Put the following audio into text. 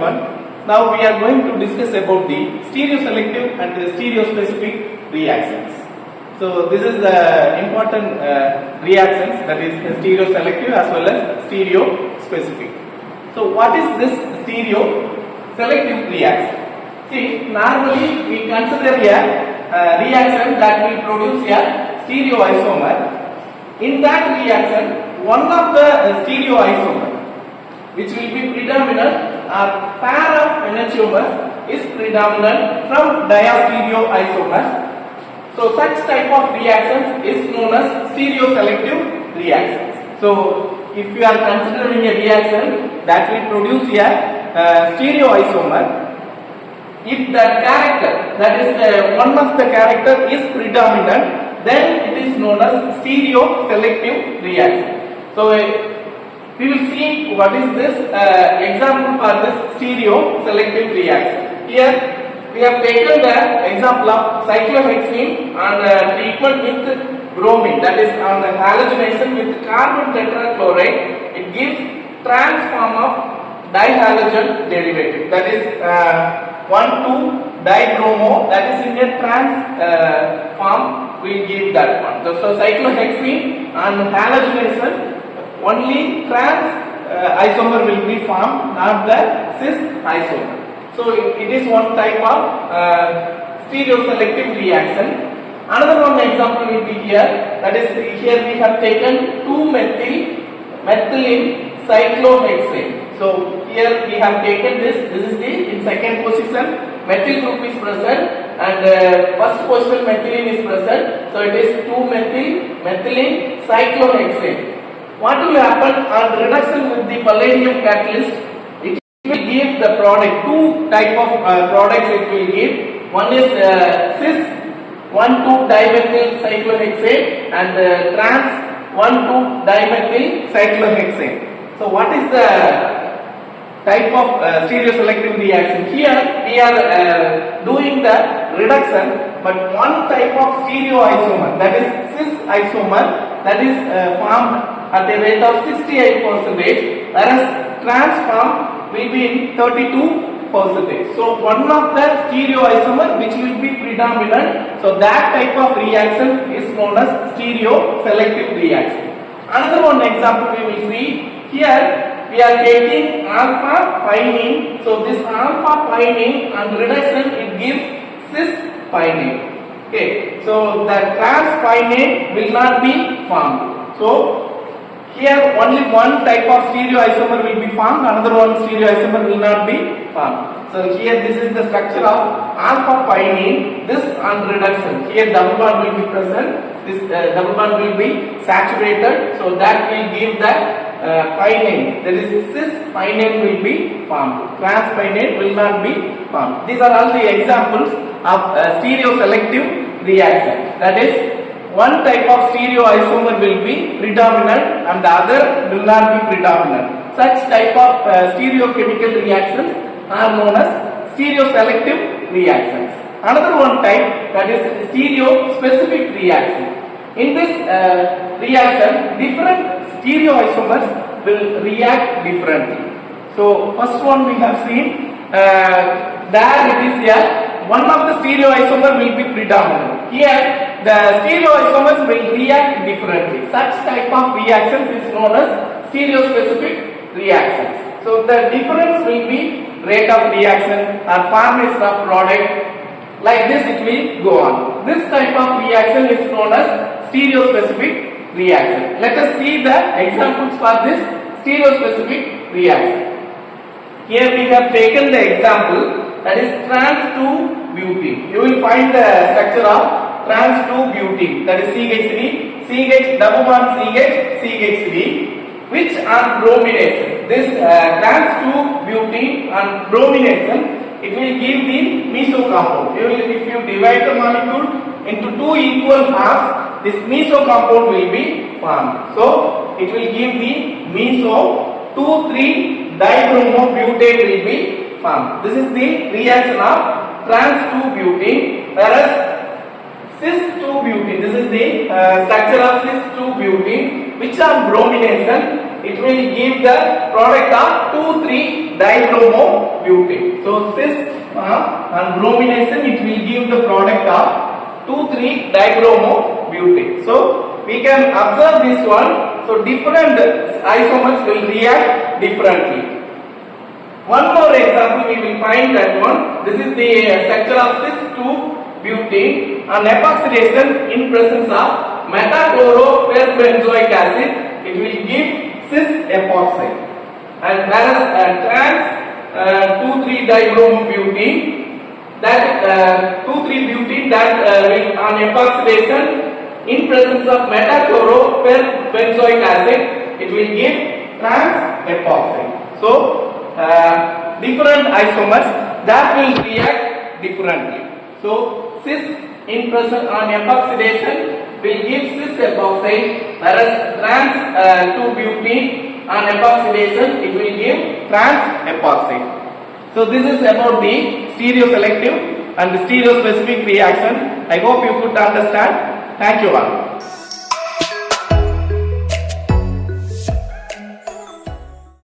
everyone. Now we are going to discuss about the stereoselective and the stereospecific reactions. So this is the important reactions, that is stereoselective as well as stereospecific. So what is this stereoselective reaction? See, normally we consider a reaction that will produce a stereoisomer. In that reaction, one of the stereoisomer which will be predominant or pair of enantiomers is predominant from diastereoisomers. So such type of reactions is known as stereoselective reactions. So if you are considering a reaction that will produce a stereoisomer, if the character, that is one of the character is predominant, then it is known as stereoselective reaction. So we will see what is this example for this stereoselective reaction. Here we have taken the example of cyclohexene and treatment with bromine, that is on the halogenation with carbon tetrachloride. It gives trans form of dihalogen derivative, that is 1,2-dibromo, that is in a trans form will give that one. So cyclohexene and halogenation, only trans isomer will be formed, not the cis isomer. So it is one type of stereoselective reaction. Another one example will be here, that is here we have taken 2-methylene cyclohexane. So here we have taken this is the in second position methyl group is present and first position methylene is present. So it is 2-methylene cyclohexane. What will happen on reduction with the palladium catalyst? It will give the product, two type of products it will give. One is cis 1,2-dimethyl cyclohexane and trans 1,2-dimethyl cyclohexane. So what is the type of stereoselective reaction? Here we are doing the reduction, but one type of stereoisomer, that is cis isomer, that is formed at a rate of 68%, whereas trans form will be in 32%. So one of the stereoisomer which will be predominant, so that type of reaction is known as stereoselective reaction. Another one example we will see here. We are taking alpha pinene. So this alpha pinene and reduction it gives cis pinene. Okay. So the trans pinene will not be formed. So here only one type of stereoisomer will be formed, another one stereoisomer will not be formed. So here this is the structure of alpha pinene, this on reduction. Here double bond will be present, this double bond will be saturated, so that will give the pinene, that is cis pinene will be formed, trans pinene will not be formed. These are all the examples of stereoselective reaction. That is, one type of stereoisomer will be predominant and the other will not be predominant. Such type of stereochemical reactions are known as stereoselective reactions. Another one type, that is stereospecific reaction. In this reaction, different stereoisomers will react differently. So first one we have seen, there it is one of the stereoisomer will be predominant. Here the stereoisomers will react differently. Such type of reactions is known as stereospecific reactions. So the difference will be rate of reaction or formation of product. Like this it will go on. This type of reaction is known as stereospecific reaction. Let us see the examples for this stereospecific reaction. Here we have taken the example, that is trans 2-butene. You will find the structure of trans 2-butene, that is CH3, CH double bond CH, CH3, which are bromination. This trans 2-butene and bromination, it will give the meso compound. If you divide the molecule into two equal halves, this meso compound will be formed. So it will give the meso 2,3-dibromo butane will be formed. This is the reaction of trans 2-butene, whereas cis 2-butene, this is the structure of cis 2-butene, which are bromination. it will give the product of 2,3-dibromobutane. So cis and bromination, it will give the product of 2,3-dibromobutane. So we can observe this one. So different isomers will react differently. One more example we will find that one. This is the structure of cis-2-butane on epoxidation in presence of metachloroperbenzoic acid. It will give cis-epoxide. And whereas trans 2,3-dibromobutane, that 2,3-butane that will on epoxidation in presence of metachloroperbenzoic acid, it will give trans epoxide. So different isomers that will react differently. So cis in presence on epoxidation will give cis epoxide, whereas trans 2-butane on epoxidation it will give trans epoxide. So this is about the stereoselective and the stereospecific reaction. I hope you could understand. Thank you all.